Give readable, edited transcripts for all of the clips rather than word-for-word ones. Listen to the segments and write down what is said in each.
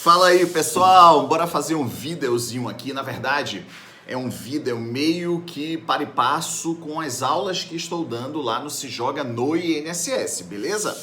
Fala aí, pessoal, bora fazer um videozinho aqui. Na verdade, é um vídeo meio que para e passo com as aulas que estou dando lá no Se Joga no INSS, beleza?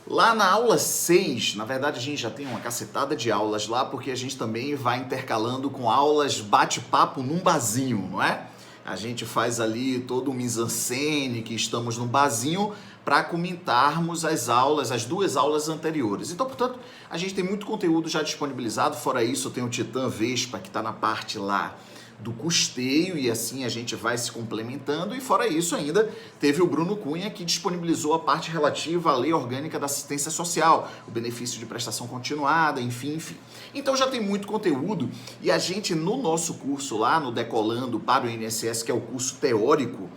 Lá na aula 6, na verdade a gente já tem uma cacetada de aulas lá, porque a gente também vai intercalando com aulas bate-papo num barzinho, não é? A gente faz ali todo um mise-en-scène, que estamos num barzinho, para comentarmos as aulas, as duas aulas anteriores. Então, portanto, a gente tem muito conteúdo já disponibilizado. Fora isso, tem o Titã Vespa, que está na parte lá do custeio, e assim a gente vai se complementando. E fora isso ainda, teve o Bruno Cunha, que disponibilizou a parte relativa à Lei Orgânica da Assistência Social, o benefício de prestação continuada, enfim. Então já tem muito conteúdo, e a gente no nosso curso lá, no Decolando para o INSS, que é o curso teórico,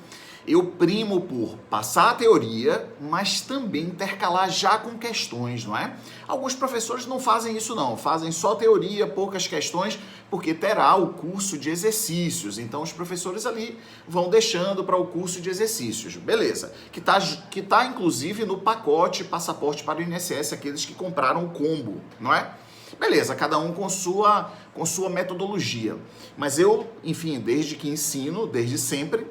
eu primo por passar a teoria, mas também intercalar já com questões, não é? Alguns professores não fazem isso não, fazem só teoria, poucas questões, porque terá o curso de exercícios. Então os professores ali vão deixando para o curso de exercícios, beleza? Que tá inclusive no pacote Passaporte para o INSS, aqueles que compraram o combo, não é? Beleza, cada um com sua metodologia. Mas eu, enfim, desde que ensino, desde sempre,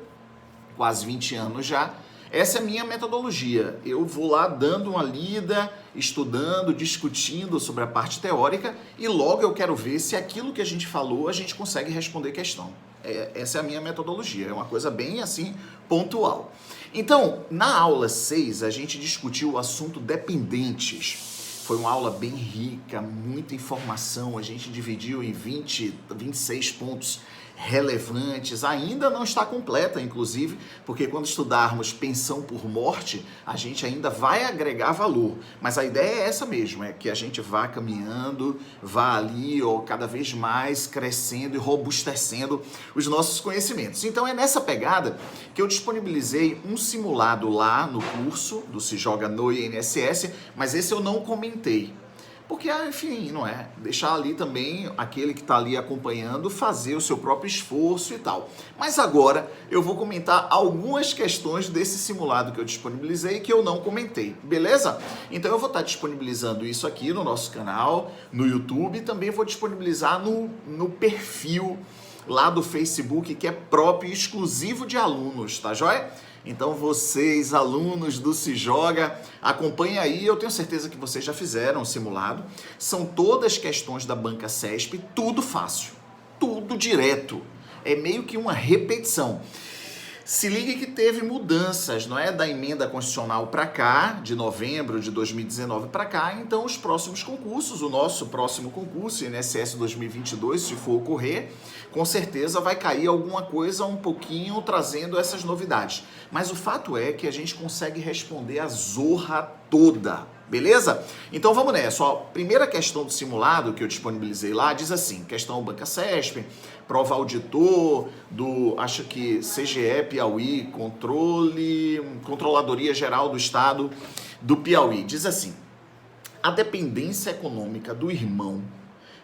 quase 20 anos já, essa é a minha metodologia. Eu vou lá dando uma lida, estudando, discutindo sobre a parte teórica, e logo eu quero ver se aquilo que a gente falou, a gente consegue responder questão. Essa é a minha metodologia, é uma coisa bem assim, pontual. Então, na aula 6, a gente discutiu o assunto dependentes. Foi uma aula bem rica, muita informação, a gente dividiu em 26 pontos relevantes, ainda não está completa, inclusive, porque quando estudarmos pensão por morte, a gente ainda vai agregar valor, mas a ideia é essa mesmo, é que a gente vá caminhando, vá ali, cada vez mais crescendo e robustecendo os nossos conhecimentos. Então é nessa pegada que eu disponibilizei um simulado lá no curso do Se Joga no INSS, mas esse eu não comentei. Porque, enfim, não é? Deixar ali também aquele que está ali acompanhando fazer o seu próprio esforço e tal. Mas agora eu vou comentar algumas questões desse simulado que eu disponibilizei que eu não comentei, beleza? Então eu vou estar disponibilizando isso aqui no nosso canal, no YouTube, e também vou disponibilizar no perfil lá do Facebook, que é próprio e exclusivo de alunos, tá joia? Então vocês, alunos do Se Joga, acompanhem aí, eu tenho certeza que vocês já fizeram o simulado. São todas questões da banca CESP, tudo fácil, tudo direto. É meio que uma repetição. Se ligue que teve mudanças, não é? Da emenda constitucional para cá, de novembro de 2019 para cá, então os próximos concursos, o nosso próximo concurso, INSS 2022, se for ocorrer, com certeza vai cair alguma coisa um pouquinho trazendo essas novidades. Mas o fato é que a gente consegue responder a zorra toda, beleza? Então vamos nessa. Ó, primeira questão do simulado que eu disponibilizei lá diz assim, questão banca CESP, prova auditor do, acho que CGE Piauí, Controladoria Geral do Estado do Piauí. Diz assim, a dependência econômica do irmão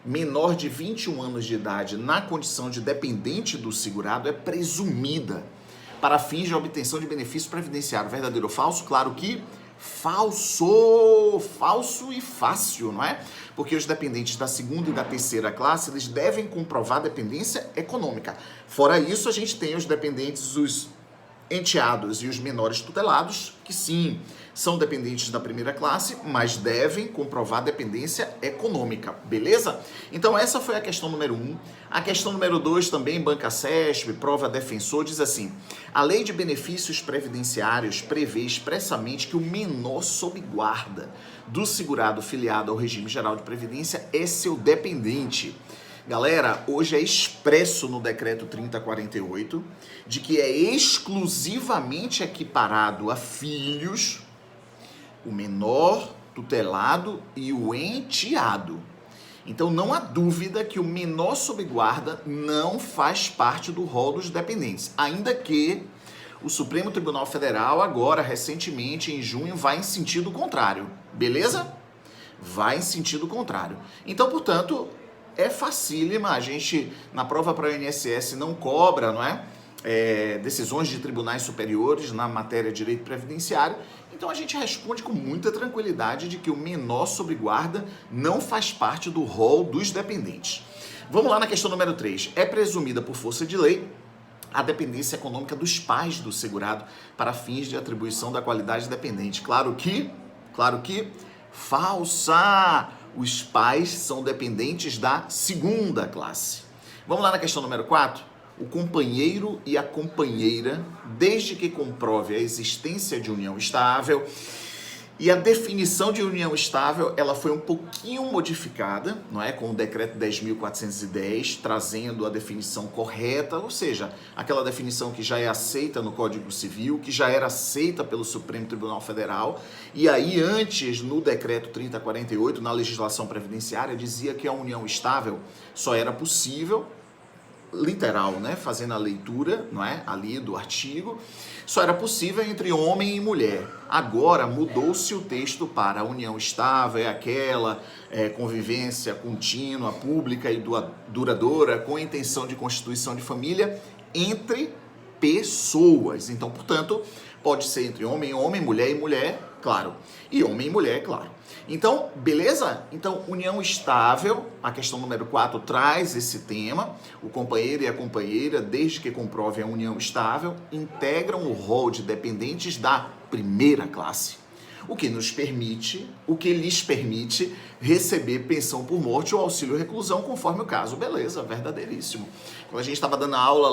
menor de 21 anos de idade na condição de dependente do segurado é presumida para fins de obtenção de benefício previdenciário. Verdadeiro ou falso? Claro que falso e fácil, não é? Porque os dependentes da segunda e da terceira classe, eles devem comprovar dependência econômica. Fora isso, a gente tem os dependentes, os enteados e os menores tutelados, que sim, são dependentes da primeira classe, mas devem comprovar dependência econômica, beleza? Então essa foi a questão número 1. A questão número 2 também, banca CESP, prova defensor, diz assim, a lei de benefícios previdenciários prevê expressamente que o menor sob guarda do segurado filiado ao regime geral de previdência é seu dependente. Galera, hoje é expresso no decreto 3048 de que é exclusivamente equiparado a filhos o menor tutelado e o enteado. Então não há dúvida que o menor sob guarda não faz parte do rol dos dependentes, ainda que o Supremo Tribunal Federal agora, recentemente, em junho, vai em sentido contrário, beleza? Vai em sentido contrário. Então, portanto, é facílima, a gente na prova para o INSS não cobra, não é? decisões de tribunais superiores na matéria de direito previdenciário. Então a gente responde com muita tranquilidade de que o menor sob guarda não faz parte do rol dos dependentes. Vamos lá na questão número 3. É presumida por força de lei a dependência econômica dos pais do segurado para fins de atribuição da qualidade dependente. Claro que, falsa! Os pais são dependentes da segunda classe. Vamos lá na questão número 4. O companheiro e a companheira, desde que comprove a existência de união estável. E a definição de união estável, ela foi um pouquinho modificada, não é? Com o decreto 10.410, trazendo a definição correta, ou seja, aquela definição que já é aceita no Código Civil, que já era aceita pelo Supremo Tribunal Federal. E aí, antes, no decreto 3048, na legislação previdenciária, dizia que a união estável só era possível, literal, né? Fazendo a leitura, não é? Ali do artigo, só era possível entre homem e mulher. Agora mudou-se o texto para a união estável, é aquela convivência contínua, pública e duradoura, com intenção de constituição de família entre pessoas. Então, portanto, pode ser entre homem e homem, mulher e mulher, claro, e homem e mulher, claro. Então, beleza? Então, união estável, a questão número 4 traz esse tema. O companheiro e a companheira, desde que comprove a união estável, integram o rol de dependentes da primeira classe, o que lhes permite receber pensão por morte ou auxílio reclusão, conforme o caso. Beleza, verdadeiríssimo. Quando a gente estava dando aula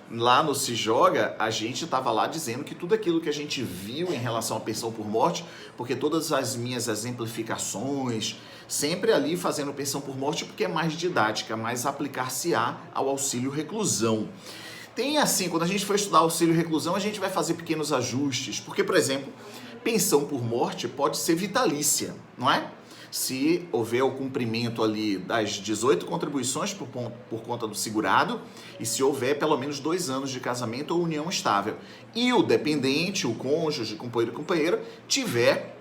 lá no Se Joga, a gente estava lá dizendo que tudo aquilo que a gente viu em relação à pensão por morte, porque todas as minhas exemplificações, sempre ali fazendo pensão por morte, porque é mais didática, mais aplicar-se-á ao auxílio reclusão. Tem assim, quando a gente for estudar auxílio reclusão, a gente vai fazer pequenos ajustes, porque, por exemplo, pensão por morte pode ser vitalícia, não é? Se houver o cumprimento ali das 18 contribuições por conta do segurado e se houver pelo menos 2 anos de casamento ou união estável. E o dependente, o cônjuge, companheiro e companheira, tiver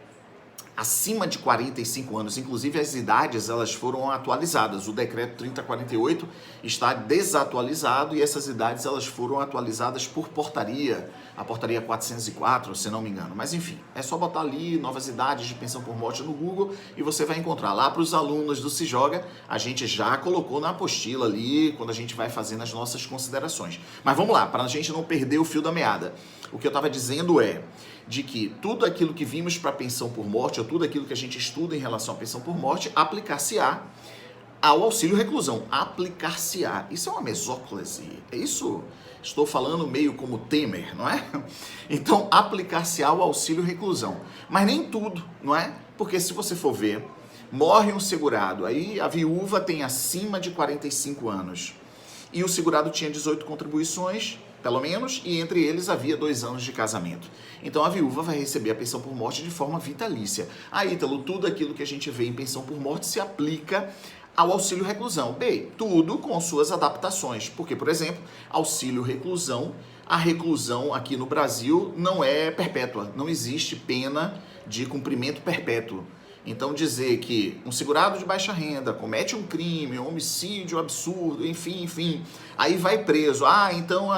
acima de 45 anos, inclusive as idades elas foram atualizadas. O decreto 3048 está desatualizado e essas idades elas foram atualizadas por portaria, a portaria 404, se não me engano. Mas enfim, é só botar ali novas idades de pensão por morte no Google e você vai encontrar. Lá para os alunos do Se Joga, a gente já colocou na apostila ali, quando a gente vai fazendo as nossas considerações. Mas vamos lá, para a gente não perder o fio da meada. O que eu estava dizendo é de que tudo aquilo que vimos para pensão por morte, ou tudo aquilo que a gente estuda em relação à pensão por morte, aplicar-se-á ao auxílio reclusão. Aplicar-se-á. Isso é uma mesóclise. É isso? Estou falando meio como Temer, não é? Então, aplicar-se-á ao auxílio reclusão. Mas nem tudo, não é? Porque se você for ver, morre um segurado, aí a viúva tem acima de 45 anos. E o segurado tinha 18 contribuições, pelo menos, e entre eles havia 2 anos de casamento. Então a viúva vai receber a pensão por morte de forma vitalícia. Aí, Ítalo, tudo aquilo que a gente vê em pensão por morte se aplica ao auxílio reclusão. Bem, tudo com suas adaptações. Porque, por exemplo, auxílio reclusão, a reclusão aqui no Brasil não é perpétua. Não existe pena de cumprimento perpétuo. Então dizer que um segurado de baixa renda comete um crime, um homicídio absurdo, enfim, aí vai preso. Então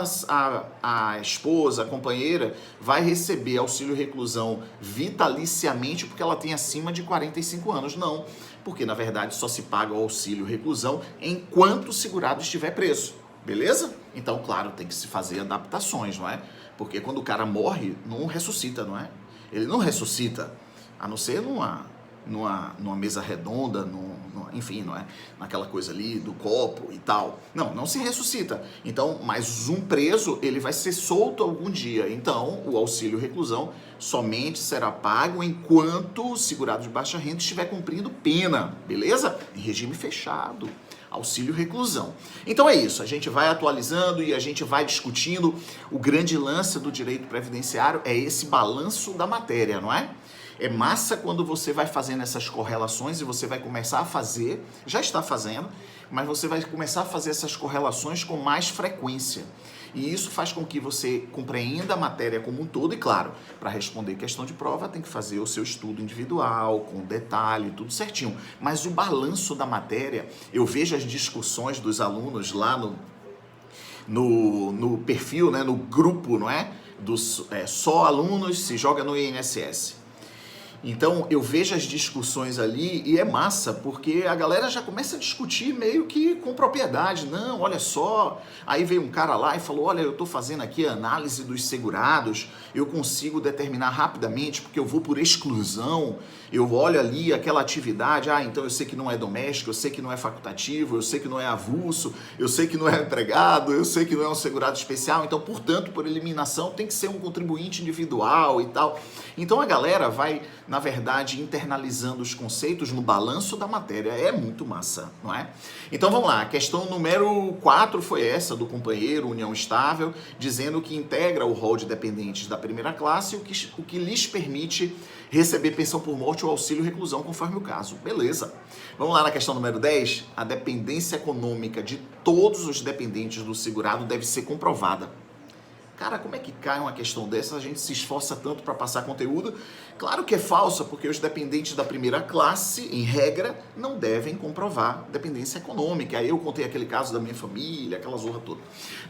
a esposa, a companheira, vai receber auxílio reclusão vitaliciamente porque ela tem acima de 45 anos. Não, porque na verdade só se paga o auxílio reclusão enquanto o segurado estiver preso. Beleza? Então, claro, tem que se fazer adaptações, não é? Porque quando o cara morre, não ressuscita, não é? Ele não ressuscita, a não ser numa mesa redonda, enfim, não é? Naquela coisa ali do copo e tal. Não se ressuscita. Então, mas um preso, ele vai ser solto algum dia. Então, o auxílio reclusão somente será pago enquanto o segurado de baixa renda estiver cumprindo pena, beleza? Em regime fechado. Auxílio reclusão. Então é isso, a gente vai atualizando e a gente vai discutindo. O grande lance do direito previdenciário é esse balanço da matéria, não é? É massa quando você vai fazendo essas correlações e você vai começar a fazer, já está fazendo, mas você vai começar a fazer essas correlações com mais frequência. E isso faz com que você compreenda a matéria como um todo e, claro, para responder questão de prova tem que fazer o seu estudo individual, com detalhe, tudo certinho. Mas o balanço da matéria, eu vejo as discussões dos alunos lá no perfil, né, no grupo, não é? Só alunos se joga no INSS. Então eu vejo as discussões ali e é massa, porque a galera já começa a discutir meio que com propriedade. Não, olha só, aí veio um cara lá e falou, olha, eu estou fazendo aqui a análise dos segurados, eu consigo determinar rapidamente porque eu vou por exclusão, eu olho ali aquela atividade, então eu sei que não é doméstico, eu sei que não é facultativo, eu sei que não é avulso, eu sei que não é empregado, eu sei que não é um segurado especial, então, portanto, por eliminação tem que ser um contribuinte individual e tal. Então a galera vai, na verdade, internalizando os conceitos no balanço da matéria. É muito massa, não é? Então vamos lá, a questão número 4 foi essa, do companheiro União Estável, dizendo que integra o rol de dependentes da primeira classe, o que lhes permite receber pensão por morte ou auxílio reclusão, conforme o caso. Beleza. Vamos lá na questão número 10. A dependência econômica de todos os dependentes do segurado deve ser comprovada. Cara, como é que cai uma questão dessa? A gente se esforça tanto para passar conteúdo. Claro que é falsa, porque os dependentes da primeira classe, em regra, não devem comprovar dependência econômica. Aí eu contei aquele caso da minha família, aquela zorra toda.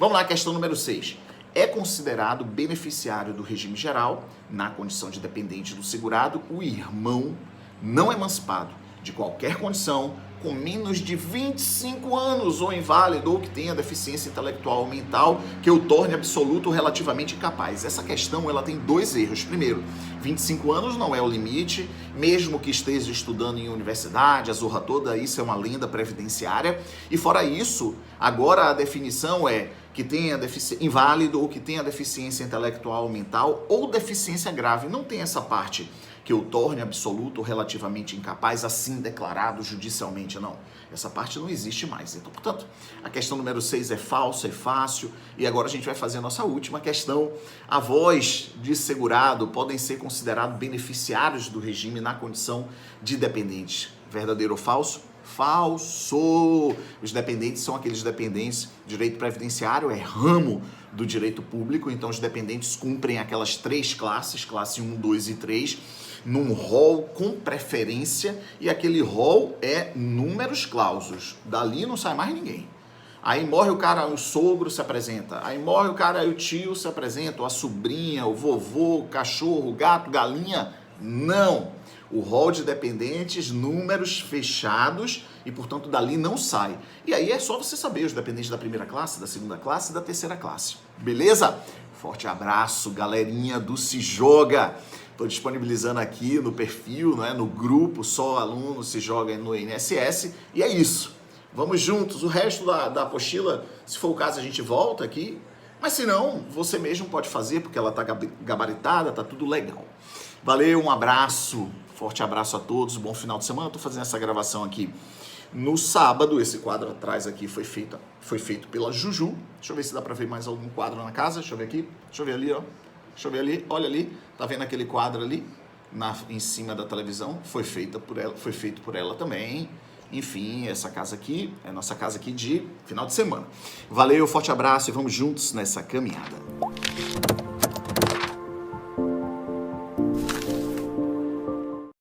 Vamos lá, questão número 6. É considerado beneficiário do regime geral, na condição de dependente do segurado, o irmão não emancipado, de qualquer condição, com menos de 25 anos ou inválido ou que tenha deficiência intelectual ou mental que o torne absoluto ou relativamente incapaz. Essa questão ela tem dois erros. Primeiro, 25 anos não é o limite, mesmo que esteja estudando em universidade, a zorra toda, isso é uma lenda previdenciária. E fora isso, agora a definição é que tenha inválido ou que tenha deficiência intelectual ou mental ou deficiência grave. Não tem essa parte que o torne absoluto ou relativamente incapaz, assim declarado judicialmente, não. Essa parte não existe mais. Então, portanto, a questão número 6 é falsa, é fácil. E agora a gente vai fazer a nossa última questão. Avós de segurado podem ser considerados beneficiários do regime na condição de dependentes. Verdadeiro ou falso? Falso! Os dependentes são aqueles dependentes, direito previdenciário é ramo do direito público, então os dependentes cumprem aquelas 3 classes, classe 1, 2 e 3, num rol com preferência, e aquele rol é números clausos. Dali não sai mais ninguém. Aí morre o cara, o sogro se apresenta. Aí morre o cara, o tio se apresenta, ou a sobrinha, o vovô, o cachorro, o gato, galinha. Não! O rol de dependentes, números fechados e, portanto, dali não sai. E aí é só você saber os dependentes da primeira classe, da segunda classe e da terceira classe. Beleza? Forte abraço, galerinha do Se Joga. Estou disponibilizando aqui no perfil, no grupo, só aluno Se Joga no INSS. E é isso. Vamos juntos. O resto da apostila, se for o caso, a gente volta aqui. Mas se não, você mesmo pode fazer, porque ela está gabaritada, está tudo legal. Valeu, um abraço. Forte abraço a todos, bom final de semana. Estou fazendo essa gravação aqui no sábado. Esse quadro atrás aqui foi feito pela Juju. Deixa eu ver se dá para ver mais algum quadro na casa. Deixa eu ver aqui. Deixa eu ver ali, ó. Deixa eu ver ali. Olha ali. Tá vendo aquele quadro ali em cima da televisão? Foi feito por ela também. Enfim, essa casa aqui é a nossa casa aqui de final de semana. Valeu, forte abraço e vamos juntos nessa caminhada.